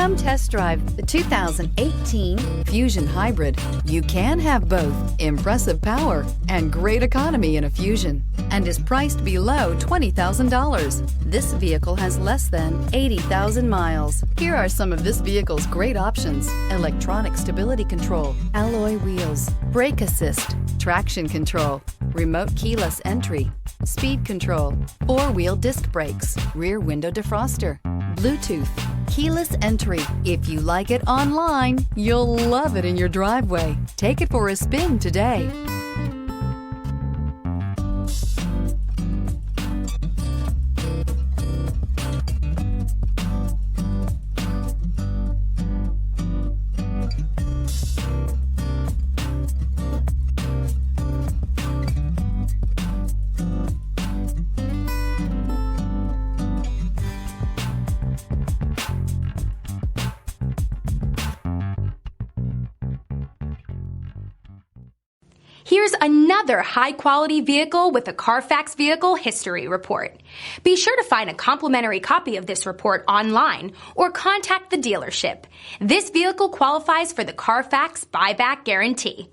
Come test drive the 2018 Fusion Hybrid. You can have both impressive power and great economy in a Fusion, and is priced below $20,000. This vehicle has less than 80,000 miles. Here are some of this vehicle's great options: electronic stability control, alloy wheels, brake assist, traction control, remote keyless entry, speed control, four-wheel disc brakes, rear window defroster, Bluetooth, keyless entry. If you like it online, you'll love it in your driveway. Take it for a spin today. Here's another high-quality vehicle with a CARFAX Vehicle History Report. Be sure to find a complimentary copy of this report online or contact the dealership. This vehicle qualifies for the CARFAX Buyback Guarantee.